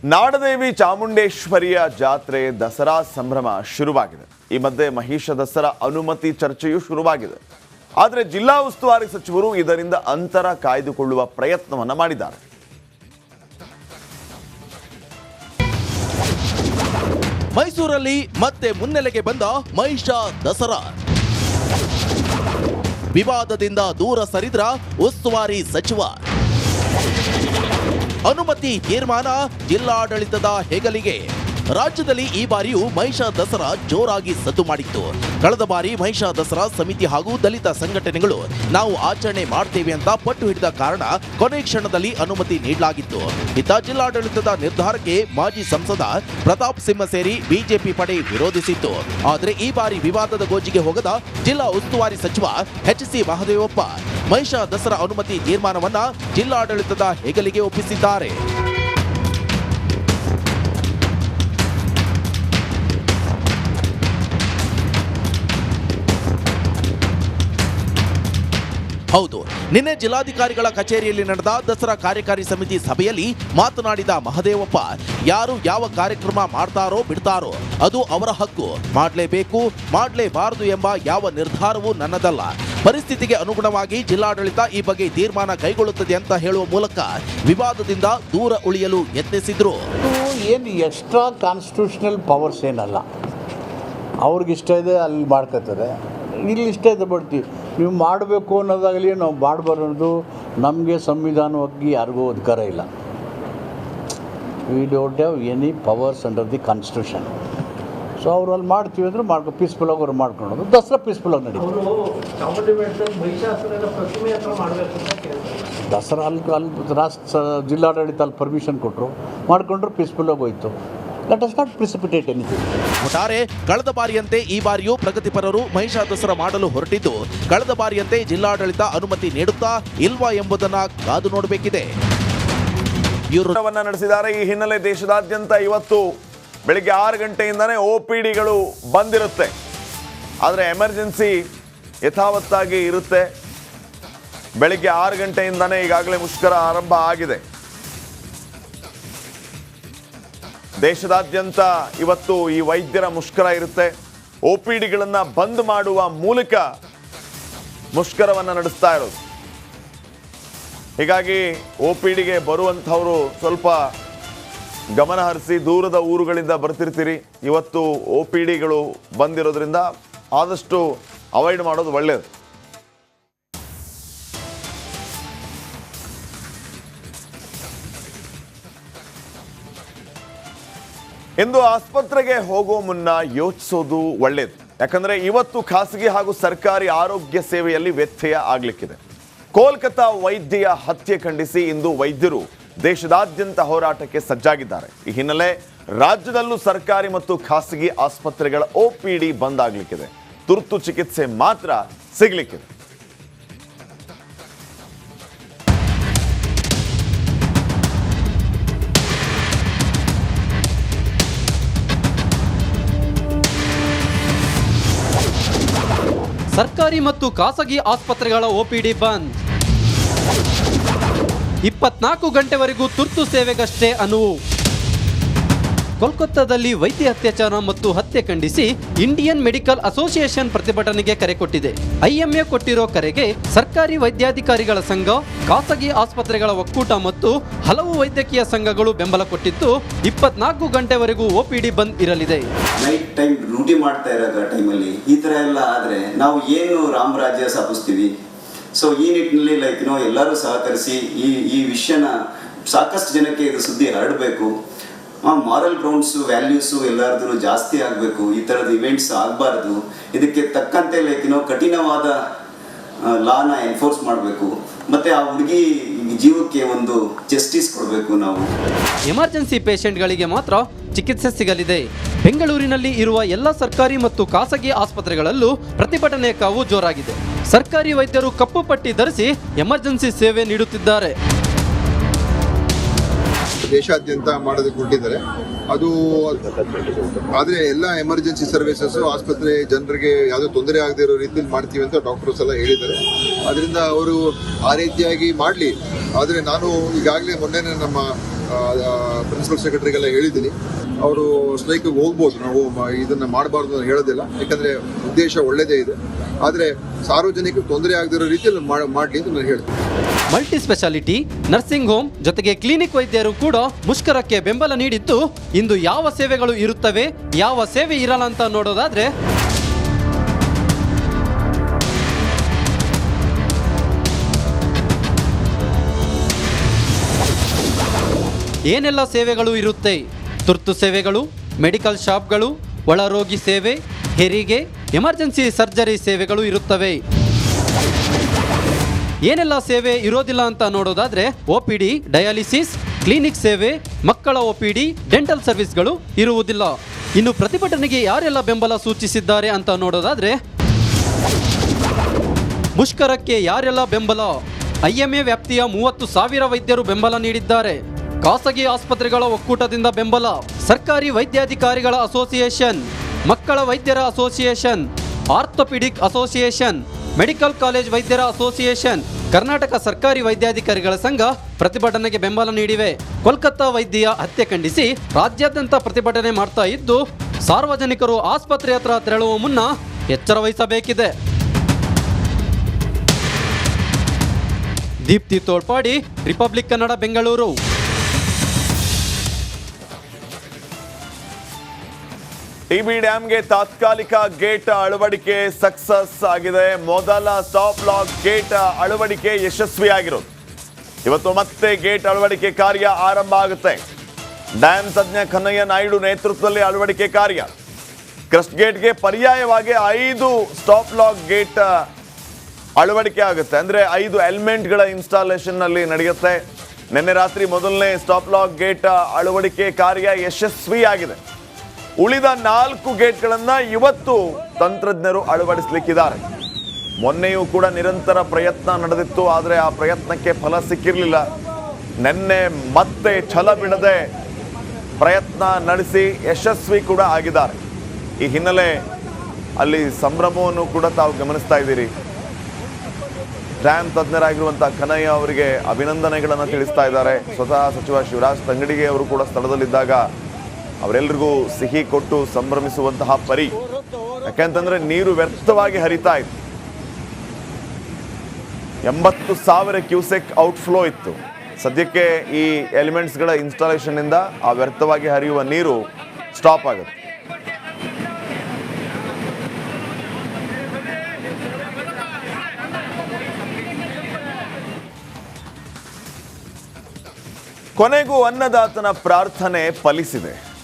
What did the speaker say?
ನಾಡದೇವಿ ಚಾಮುಂಡೇಶ್ವರಿಯ ಜಾತ್ರೆ ದಸರಾ ಸಂಭ್ರಮ ಶುರುವಾಗಿದೆ. ಈ ಮಧ್ಯೆ ಮಹಿಷ ದಸರಾ ಅನುಮತಿ ಚರ್ಚೆಯೂ ಶುರುವಾಗಿದೆ. ಆದರೆ ಜಿಲ್ಲಾ ಉಸ್ತುವಾರಿ ಸಚಿವರು ಇದರಿಂದ ಅಂತರ ಕಾಯ್ದುಕೊಳ್ಳುವ ಪ್ರಯತ್ನವನ್ನ ಮಾಡಿದ್ದಾರೆ. ಮೈಸೂರಲ್ಲಿ ಮತ್ತೆ ಮುನ್ನೆಲೆಗೆ ಬಂದ ಮಹಿಷ ದಸರಾ. ವಿವಾದದಿಂದ ದೂರ ಸರಿದ್ರ ಉಸ್ತುವಾರಿ ಸಚಿವ. ಅನುಮತಿ ತೀರ್ಮಾನ ಜಿಲ್ಲಾಡಳಿತದ ಹೆಗಲಿಗೆ. ರಾಜ್ಯದಲ್ಲಿ ಈ ಬಾರಿಯೂ ಮಹಿಷ ದಸರಾ ಜೋರಾಗಿ ಸದ್ದು ಮಾಡಿತ್ತು. ಕಳೆದ ಬಾರಿ ಮಹಿಷ ದಸರಾ ಸಮಿತಿ ಹಾಗೂ ದಲಿತ ಸಂಘಟನೆಗಳು ನಾವು ಆಚರಣೆ ಮಾಡ್ತೇವೆ ಅಂತ ಪಟ್ಟು ಹಿಡಿದ ಕಾರಣ ಕೊನೆ ಕ್ಷಣದಲ್ಲಿ ಅನುಮತಿ ನೀಡಲಾಗಿತ್ತು. ಇತ್ತ ಜಿಲ್ಲಾಡಳಿತದ ನಿರ್ಧಾರಕ್ಕೆ ಮಾಜಿ ಸಂಸದ ಪ್ರತಾಪ್ ಸಿಂಹ ಸೇರಿ ಬಿಜೆಪಿ ಪಡೆ ವಿರೋಧಿಸಿತ್ತು. ಆದರೆ ಈ ಬಾರಿ ವಿವಾದದ ಗೋಜಿಗೆ ಹೋಗದ ಜಿಲ್ಲಾ ಉಸ್ತುವಾರಿ ಸಚಿವ ಎಚ್.ಸಿ. ಮಹದೇವಪ್ಪ ಮಹಿಷ ದಸರಾ ಅನುಮತಿ ತೀರ್ಮಾನವನ್ನ ಜಿಲ್ಲಾಡಳಿತದ ಹೆಗಲಿಗೆ ಒಪ್ಪಿಸಿದ್ದಾರೆ. ಹೌದು, ನಿನ್ನೆ ಜಿಲ್ಲಾಧಿಕಾರಿಗಳ ಕಚೇರಿಯಲ್ಲಿ ನಡೆದ ದಸರಾ ಕಾರ್ಯಕಾರಿ ಸಮಿತಿ ಸಭೆಯಲ್ಲಿ ಮಾತನಾಡಿದ ಮಹದೇವಪ್ಪ, ಯಾರು ಯಾವ ಕಾರ್ಯಕ್ರಮ ಮಾಡ್ತಾರೋ ಬಿಡ್ತಾರೋ ಅದು ಅವರ ಹಕ್ಕು. ಮಾಡಲೇಬೇಕು ಮಾಡಲೇಬಾರದು ಎಂಬ ಯಾವ ನಿರ್ಧಾರವೂ ನನ್ನದಲ್ಲ. ಪರಿಸ್ಥಿತಿಗೆ ಅನುಗುಣವಾಗಿ ಜಿಲ್ಲಾಡಳಿತ ಈ ಬಗ್ಗೆ ತೀರ್ಮಾನ ಕೈಗೊಳ್ಳುತ್ತದೆ ಅಂತ ಹೇಳುವ ಮೂಲಕ ವಿವಾದದಿಂದ ದೂರ ಉಳಿಯಲು ಯತ್ನಿಸಿದ್ರು. ಏನು ಎಕ್ಸ್ಟ್ರಾ ಕಾನ್ಸ್ಟಿಟ್ಯೂಷನಲ್ ಪವರ್ಸ್ ಏನಲ್ಲ, ಅವ್ರಿಗಿಷ್ಟ ಇದೆ ಅಲ್ಲಿ ಮಾಡ್ಕೋತಾರೆ, ಇಲ್ಲಿ ಇಷ್ಟ ಇದೆ ಬಿಡ್ತೀವಿ. ನೀವು ಮಾಡಬೇಕು ಅನ್ನೋದಾಗಲಿ ನಾವು ಮಾಡಬಾರ್ದು, ನಮಗೆ ಸಂವಿಧಾನವಾಗಿ ಯಾರಿಗೂ ಅಧಿಕಾರ ಇಲ್ಲ. We don't have any powers under the constitution. So ಅವ್ರು ಅಲ್ಲಿ ಮಾಡ್ತೀವಿ ಅಂದರೆ ಪೀಸ್ಫುಲ್ ಆಗಿ ಅವ್ರು ಮಾಡ್ಕೊಳ್ಳೋದು. ದಸರಾ ಪೀಸ್ಫುಲ್ ಆಗಿ ನಡೀತಾರೆ. ದಸರಾ ಅಲ್ಲಿ ರಾಷ್ಟ್ರ ಜಿಲ್ಲಾಡಳಿತ ಅಲ್ಲಿ ಪರ್ಮಿಷನ್ ಕೊಟ್ಟರು, ಮಾಡಿಕೊಂಡ್ರು, ಪೀಸ್ಫುಲ್ ಆಗಿ ಹೋಯ್ತು. Let us not precipitate anything. ಒಟ್ಟಾರೆ ಕಳೆದ ಬಾರಿಯಂತೆ ಈ ಬಾರಿಯೂ ಪ್ರಗತಿಪರರು ಮಹಿಷ ದಸರಾ ಮಾಡಲು ಹೊರಟಿದ್ದು, ಕಳೆದ ಬಾರಿಯಂತೆ ಜಿಲ್ಲಾಡಳಿತ ಅನುಮತಿ ನೀಡುತ್ತಾ ಇಲ್ವಾ ಎಂಬುದನ್ನ ಕಾದು ನೋಡಬೇಕಿದೆ. ನಡೆಸಿದ್ದಾರೆ. ಈ ಹಿನ್ನೆಲೆ ದೇಶದಾದ್ಯಂತ ಇವತ್ತು ಬೆಳಿಗ್ಗೆ 6 ಗಂಟೆಯಿಂದನೇ OPDಗಳು ಬಂದಿರುತ್ತೆ. ಆದರೆ ಎಮರ್ಜೆನ್ಸಿ ಯಥಾವತ್ತಾಗಿ ಇರುತ್ತೆ. ಬೆಳಿಗ್ಗೆ 6 ಗಂಟೆಯಿಂದನೇ ಈಗಾಗಲೇ ಮುಷ್ಕರ ಆರಂಭ ಆಗಿದೆ. ದೇಶದಾದ್ಯಂತ ಇವತ್ತು ಈ ವೈದ್ಯರ ಮುಷ್ಕರ ಇರುತ್ತೆ. OPDಗಳನ್ನು ಬಂದ್ ಮಾಡುವ ಮೂಲಕ ಮುಷ್ಕರವನ್ನು ನಡೆಸ್ತಾ ಇರೋದು. ಹೀಗಾಗಿ OPDಗೆ ಬರುವಂಥವರು ಸ್ವಲ್ಪ ಗಮನ ಹರಿಸಿ, ದೂರದ ಊರುಗಳಿಂದ ಬರ್ತಿರ್ತೀರಿ. ಇವತ್ತು OPDಗಳು ಬಂದಿರೋದ್ರಿಂದ ಆದಷ್ಟು ಅವಾಯ್ಡ್ ಮಾಡೋದು ಒಳ್ಳೆಯದು. ಇಂದು ಆಸ್ಪತ್ರೆಗೆ ಹೋಗೋ ಮುನ್ನ ಯೋಚಿಸೋದು ಒಳ್ಳೆಯದು. ಯಾಕಂದ್ರೆ ಇವತ್ತು ಖಾಸಗಿ ಹಾಗೂ ಸರ್ಕಾರಿ ಆರೋಗ್ಯ ಸೇವೆಯಲ್ಲಿ ವ್ಯತ್ಯಯ ಆಗ್ಲಿಕ್ಕಿದೆ. ಕೋಲ್ಕತಾ ವೈದ್ಯೆಯ ಹತ್ಯೆ ಖಂಡಿಸಿ ಇಂದು ವೈದ್ಯರು ದೇಶದಾದ್ಯಂತ ಹೋರಾಟಕ್ಕೆ ಸಜ್ಜಾಗಿದ್ದಾರೆ. ಈ ಹಿನ್ನೆಲೆ ರಾಜ್ಯದಲ್ಲೂ ಸರ್ಕಾರಿ ಮತ್ತು ಖಾಸಗಿ ಆಸ್ಪತ್ರೆಗಳ OPD ಬಂದ್ ಆಗ್ಲಿಕ್ಕಿದೆ. ತುರ್ತು ಚಿಕಿತ್ಸೆ ಮಾತ್ರ ಸಿಗ್ಲಿಕ್ಕಿದೆ. ಸರ್ಕಾರಿ ಮತ್ತು ಖಾಸಗಿ ಆಸ್ಪತ್ರೆಗಳ OPD ಬಂದ್. 24 ಗಂಟೆವರೆಗೂ ತುರ್ತು ಸೇವೆಗಷ್ಟೇ ಅನುವು. ಕೋಲ್ಕತ್ತಾದಲ್ಲಿ ವೈದ್ಯ ಅತ್ಯಾಚಾರ ಮತ್ತು ಹತ್ಯೆ ಖಂಡಿಸಿ ಇಂಡಿಯನ್ ಮೆಡಿಕಲ್ ಅಸೋಸಿಯೇಷನ್ ಪ್ರತಿಭಟನೆಗೆ ಕರೆ ಕೊಟ್ಟಿದೆ. IMA ಕೊಟ್ಟಿರೋ ಕರೆಗೆ ಸರ್ಕಾರಿ ವೈದ್ಯಾಧಿಕಾರಿಗಳ ಸಂಘ, ಖಾಸಗಿ ಆಸ್ಪತ್ರೆಗಳ ಒಕ್ಕೂಟ ಮತ್ತು ಹಲವು ವೈದ್ಯಕೀಯ ಸಂಘಗಳು ಬೆಂಬಲ ಕೊಟ್ಟಿದ್ದು 24 ಗಂಟೆವರೆಗೂ OPD ಬಂದ್ ಇರಲಿದೆ. ನೈಟ್ ಟೈಮ್ ಡ್ಯೂಟಿ ಮಾಡ್ತಾ ಇರೋ ಟೈಮಲ್ಲಿ ಈ ಥರ ಎಲ್ಲ ಆದರೆ ನಾವು ಏನು ರಾಮರಾಜ್ಯ ಸ್ಥಾಪಿಸ್ತೀವಿ. ಸೊ ಈ ನಿಟ್ಟಿನಲ್ಲಿ ಎಲ್ಲರೂ ಸಹಕರಿಸಿ ಈ ವಿಷಯನ ಸಾಕಷ್ಟು ಜನಕ್ಕೆ ಇದು ಸುದ್ದಿ ಹರಡಬೇಕು. ಮಾರಲ್ ಗ್ರೌಂಡ್ಸು, ವ್ಯಾಲ್ಯೂಸು ಎಲ್ಲರದ್ದು ಜಾಸ್ತಿ ಆಗಬೇಕು. ಈ ಥರದ ಇವೆಂಟ್ಸ್ ಆಗಬಾರ್ದು. ಇದಕ್ಕೆ ತಕ್ಕಂತೆ ಕಠಿಣವಾದ ಲಾನ ಎನ್ಫೋರ್ಸ್ ಮಾಡಬೇಕು. ಮತ್ತು ಆ ಹುಡುಗಿ ಜೀವಕ್ಕೆ ಒಂದು ಜಸ್ಟಿಸ್ ಕೊಡಬೇಕು. ನಾವು ಎಮರ್ಜೆನ್ಸಿ ಪೇಷಂಟ್ಗಳಿಗೆ ಮಾತ್ರ ಚಿಕಿತ್ಸೆ ಸಿಗಲಿದೆ. ಬೆಂಗಳೂರಿನಲ್ಲಿ ಇರುವ ಎಲ್ಲ ಸರ್ಕಾರಿ ಮತ್ತು ಖಾಸಗಿ ಆಸ್ಪತ್ರೆಗಳಲ್ಲೂ ಪ್ರತಿಭಟನೆ ಕಾವು ಜೋರಾಗಿದೆ. ಸರ್ಕಾರಿ ವೈದ್ಯರು ಕಪ್ಪು ಪಟ್ಟಿ ಧರಿಸಿ ಎಮರ್ಜೆನ್ಸಿ ಸೇವೆ ನೀಡುತ್ತಿದ್ದಾರೆ. ದೇಶಾದ್ಯಂತ ಮಾಡೋದಕ್ಕೆ ಹೊರಟಿದ್ದಾರೆ. ಅದು ಆದರೆ ಎಲ್ಲ ಎಮರ್ಜೆನ್ಸಿ ಸರ್ವಿಸಸ್ ಆಸ್ಪತ್ರೆ ಜನರಿಗೆ ಯಾವುದೇ ತೊಂದರೆ ಆಗದೆ ಇರೋ ರೀತಿಯಲ್ಲಿ ಮಾಡ್ತೀವಿ ಅಂತ ಡಾಕ್ಟರ್ಸ್ ಎಲ್ಲ ಹೇಳಿದ್ದಾರೆ. ಅದರಿಂದ ಅವರು ಆ ರೀತಿಯಾಗಿ ಮಾಡಲಿ. ಆದರೆ ನಾನು ಈಗಾಗಲೇ ಮೊನ್ನೆ ನಮ್ಮ ಪ್ರಿನ್ಸಿಪಲ್ ಸೆಕ್ರೆಟರಿಗೆಲ್ಲ ಹೇಳಿದ್ದೀನಿ. ಅವರು ಸ್ಟ್ರೈಕ್ಗೆ ಹೋಗ್ಬೋದು, ನಾವು ಇದನ್ನು ಮಾಡಬಾರ್ದು ಅಂತ ಹೇಳೋದಿಲ್ಲ, ಯಾಕಂದರೆ ಉದ್ದೇಶ ಒಳ್ಳೆಯದೇ ಇದೆ. ಆದರೆ ಸಾರ್ವಜನಿಕರಿಗೆ ತೊಂದರೆ ಆಗದಿರೋ ರೀತಿಯಲ್ಲಿ ಮಾಡಲಿ ಅಂತ ನಾನು ಹೇಳ್ತೀನಿ. ಮಲ್ಟಿ ಸ್ಪೆಷಾಲಿಟಿ, ನರ್ಸಿಂಗ್ ಹೋಮ್ ಜೊತೆಗೆ ಕ್ಲಿನಿಕ್ ವೈದ್ಯರು ಕೂಡ ಮುಷ್ಕರಕ್ಕೆ ಬೆಂಬಲ ನೀಡಿದ್ದು, ಇಂದು ಯಾವ ಸೇವೆಗಳು ಇರುತ್ತವೆ, ಯಾವ ಸೇವೆ ಇರಲ್ಲ ಅಂತ ನೋಡೋದಾದ್ರೆ ಏನೆಲ್ಲ ಸೇವೆಗಳು ಇರುತ್ತೆ? ತುರ್ತು ಸೇವೆಗಳು, ಮೆಡಿಕಲ್ ಶಾಪ್ಗಳು, ಒಳರೋಗಿ ಸೇವೆ, ಹೆರಿಗೆ, ಎಮರ್ಜೆನ್ಸಿ ಸರ್ಜರಿ ಸೇವೆಗಳು ಇರುತ್ತವೆ. ಏನೆಲ್ಲ ಸೇವೆ ಇರೋದಿಲ್ಲ ಅಂತ ನೋಡೋದಾದ್ರೆ OPD, ಡಯಾಲಿಸಿಸ್, ಕ್ಲಿನಿಕ್ ಸೇವೆ, ಮಕ್ಕಳ OPD, ಡೆಂಟಲ್ ಸರ್ವಿಸ್ಗಳು ಇರುವುದಿಲ್ಲ. ಇನ್ನು ಪ್ರತಿಭಟನೆಗೆ ಯಾರೆಲ್ಲ ಬೆಂಬಲ ಸೂಚಿಸಿದ್ದಾರೆ ಅಂತ ನೋಡೋದಾದ್ರೆ ಮುಷ್ಕರಕ್ಕೆ ಯಾರೆಲ್ಲ ಬೆಂಬಲ? IMA ವ್ಯಾಪ್ತಿಯ 30,000 ವೈದ್ಯರು ಬೆಂಬಲ ನೀಡಿದ್ದಾರೆ. ಖಾಸಗಿ ಆಸ್ಪತ್ರೆಗಳ ಒಕ್ಕೂಟದಿಂದ ಬೆಂಬಲ, ಸರ್ಕಾರಿ ವೈದ್ಯಾಧಿಕಾರಿಗಳ ಅಸೋಸಿಯೇಷನ್, ಮಕ್ಕಳ ವೈದ್ಯರ ಅಸೋಸಿಯೇಷನ್, ಆರ್ಥೋಪಿಡಿಕ್ ಅಸೋಸಿಯೇಷನ್, ಮೆಡಿಕಲ್ ಕಾಲೇಜ್ ವೈದ್ಯರ ಅಸೋಸಿಯೇಷನ್, ಕರ್ನಾಟಕ ಸರ್ಕಾರಿ ವೈದ್ಯಾಧಿಕಾರಿಗಳ ಸಂಘ ಪ್ರತಿಭಟನೆಗೆ ಬೆಂಬಲ ನೀಡಿವೆ. ಕೋಲ್ಕತ್ತಾ ವೈದ್ಯೆಯ ಹತ್ಯೆ ಖಂಡಿಸಿ ರಾಜ್ಯಾದ್ಯಂತ ಪ್ರತಿಭಟನೆ ಮಾಡ್ತಾ ಇದ್ದು, ಸಾರ್ವಜನಿಕರು ಆಸ್ಪತ್ರೆ ಹತ್ರ ತೆರಳುವ ಮುನ್ನ ಎಚ್ಚರ ವಹಿಸಬೇಕಿದೆ. ದೀಪ್ತಿ ತೋಳ್ಪಾಡಿ, ರಿಪಬ್ಲಿಕ್ ಕನ್ನಡ, ಬೆಂಗಳೂರು. TB ಡ್ಯಾಂಗೆ ತಾತ್ಕಾಲಿಕ ಗೇಟ್ ಅಳವಡಿಕೆ ಸಕ್ಸಸ್ ಆಗಿದೆ. ಮೊದಲ ಸ್ಟಾಪ್ ಲಾಕ್ ಗೇಟ್ ಅಳವಡಿಕೆ ಯಶಸ್ವಿಯಾಗಿರೋದು. ಇವತ್ತು ಮತ್ತೆ ಗೇಟ್ ಅಳವಡಿಕೆ ಕಾರ್ಯ ಆರಂಭ ಆಗುತ್ತೆ. ಡ್ಯಾಮ್ ತಜ್ಞ ಕನ್ನಯ್ಯ ನಾಯ್ಡು ನೇತೃತ್ವದಲ್ಲಿ ಅಳವಡಿಕೆ ಕಾರ್ಯ. ಕ್ರಸ್ಟ್ ಗೇಟ್ಗೆ ಪರ್ಯಾಯವಾಗಿ 5 ಸ್ಟಾಪ್ ಲಾಕ್ ಗೇಟ್ ಅಳವಡಿಕೆ ಆಗುತ್ತೆ. ಅಂದರೆ 5 ಎಲಿಮೆಂಟ್ಗಳ ಇನ್ಸ್ಟಾಲೇಷನ್ ಅಲ್ಲಿ ನಡೆಯುತ್ತೆ. ನಿನ್ನೆ ರಾತ್ರಿ ಮೊದಲನೇ ಸ್ಟಾಪ್ ಲಾಕ್ ಗೇಟ್ ಅಳವಡಿಕೆ ಕಾರ್ಯ ಯಶಸ್ವಿಯಾಗಿದೆ. ಉಳಿದ 4 ಗೇಟ್ಗಳನ್ನು ಇವತ್ತು ತಂತ್ರಜ್ಞರು ಅಳವಡಿಸಲಿಕ್ಕಿದ್ದಾರೆ. ಮೊನ್ನೆಯೂ ಕೂಡ ನಿರಂತರ ಪ್ರಯತ್ನ ನಡೆದಿತ್ತು, ಆದರೆ ಆ ಪ್ರಯತ್ನಕ್ಕೆ ಫಲ ಸಿಕ್ಕಿರಲಿಲ್ಲ. ನಿನ್ನೆ ಮತ್ತೆ ಛಲ ಬಿಡದೆ ಪ್ರಯತ್ನ ನಡೆಸಿ ಯಶಸ್ವಿ ಕೂಡ ಆಗಿದ್ದಾರೆ. ಈ ಹಿನ್ನೆಲೆ ಅಲ್ಲಿ ಸಂಭ್ರಮವನ್ನು ಕೂಡ ತಾವು ಗಮನಿಸ್ತಾ ಇದ್ದೀರಿ. ಡ್ಯಾಮ್ ತಜ್ಞರಾಗಿರುವಂಥ ಕನ್ನಯ್ಯ ಅವರಿಗೆ ಅಭಿನಂದನೆಗಳನ್ನು ತಿಳಿಸ್ತಾ ಇದ್ದಾರೆ. ಸ್ವತಃ ಸಚಿವ ಶಿವರಾಜ್ ತಂಗಡಿಗೆ ಅವರು ಕೂಡ ಸ್ಥಳದಲ್ಲಿದ್ದಾಗ ಅವರೆಲ್ಲರಿಗೂ ಸಿಹಿ ಕೊಟ್ಟು ಸಂಭ್ರಮಿಸುವಂತಹ ಪರಿ. ಯಾಕೆಂತಂದ್ರೆ ನೀರು ವ್ಯರ್ಥವಾಗಿ ಹರಿತಾ ಇತ್ತು. 80,000 ಕ್ಯೂಸೆಕ್ ಔಟ್ಫ್ಲೋ ಇತ್ತು. ಸದ್ಯಕ್ಕೆ ಈ ಎಲಿಮೆಂಟ್ಸ್ಗಳ ಇನ್ಸ್ಟಾಲೇಷನ್ ಇಂದ ಆ ವ್ಯರ್ಥವಾಗಿ ಹರಿಯುವ ನೀರು ಸ್ಟಾಪ್ ಆಗುತ್ತೆ. ಕೊನೆಗೂ ಅನ್ನದಾತನ ಪ್ರಾರ್ಥನೆ ಫಲಿಸಿದೆ.